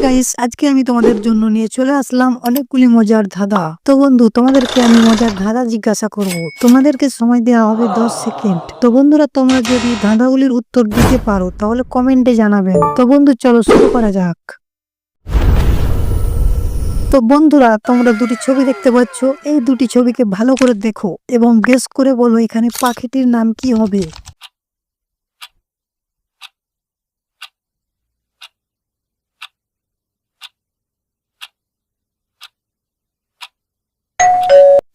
Guys, আজকে আমি তোমাদের জন্য নিয়ে চলে আসলাম অনেকগুলি মজার ধাঁধা। তো বন্ধু, তোমাদেরকে আমি মজার ধাঁধা জিজ্ঞাসা করব। তোমাদেরকে সময় দেওয়া হবে 10 সেকেন্ড। তো বন্ধুরা, তোমরা যদি ধাঁধাগুলির উত্তর দিতে পারো তাহলে কমেন্টে জানাবেন। তো বন্ধু, চলো শুরু করা যাক। তো বন্ধুরা, তোমরা দুটি ছবি দেখতে পাচ্ছ। এই দুটি ছবিকে ভালো করে দেখো এবং গেস করে বলো এখানে পাখিটির নাম কি হবে।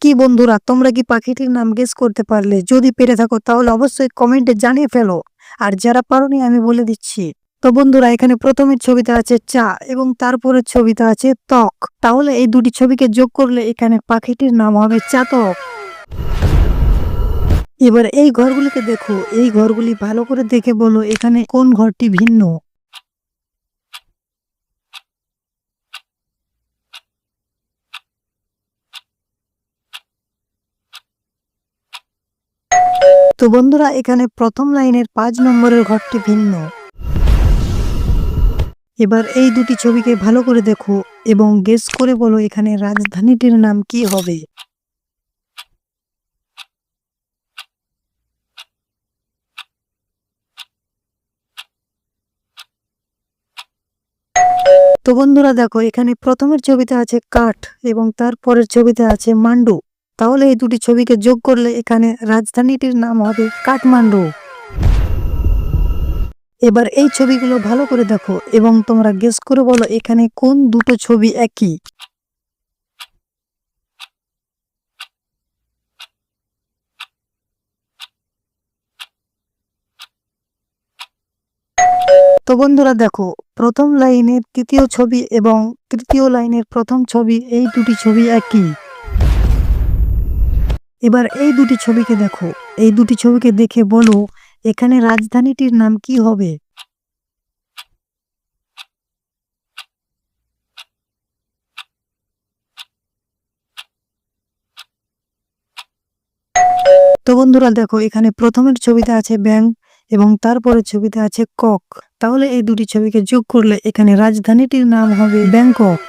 কি বন্ধুরা, তোমরা কি পাখিটির নাম গেস করতে পারলে? যদি পেরে থাকো তাহলে অবশ্যই কমেন্টে জানিয়ে ফেলো। আর যারা পারোনি আমি বলে দিচ্ছি। তো বন্ধুরা, এখানে প্রথমের ছবিতে আছে চা এবং তারপরের ছবিতে আছে ত্বক। তাহলে এই দুটি ছবিকে যোগ করলে এখানে পাখিটির নাম হবে চাতক। এবার এই ঘরগুলিকে দেখো, এই ঘরগুলি ভালো করে দেখে বলো এখানে কোন ঘরটি ভিন্ন। তো বন্ধুরা, এখানে প্রথম লাইনের 5 নম্বরের ঘরটি ভিন্ন। এবার এই দুটি ছবিকে ভালো করে দেখো এবং গেস করে বলো এখানে রাজধানীটির নাম কি হবে। তো বন্ধুরা দেখো, এখানে প্রথমের ছবিতে আছে কাঠ এবং তারপরের ছবিতে আছে মান্ডু। তাহলে এই দুটি ছবিকে যোগ করলে এখানে রাজধানীটির নাম হবে কাঠমান্ডু। এবার এই ছবিগুলো ভালো করে দেখো এবং তোমরা গেস করে বলো এখানে কোন দুটো ছবি একই। তো বন্ধুরা দেখো, প্রথম লাইনের তৃতীয় ছবি এবং তৃতীয় লাইনের প্রথম ছবি, এই দুটি ছবি একই। এবার এই দুটি ছবিকে দেখো, এই দুটি ছবিকে দেখে বলো এখানে রাজধানীটির নাম কি হবে। তো বন্ধুরা দেখো, এখানে প্রথমের ছবিতে আছে ব্যাঙ এবং তারপরের ছবিতে আছে কক। তাহলে এই দুটি ছবিকে যোগ করলে এখানে রাজধানীটির নাম হবে ব্যাংকক।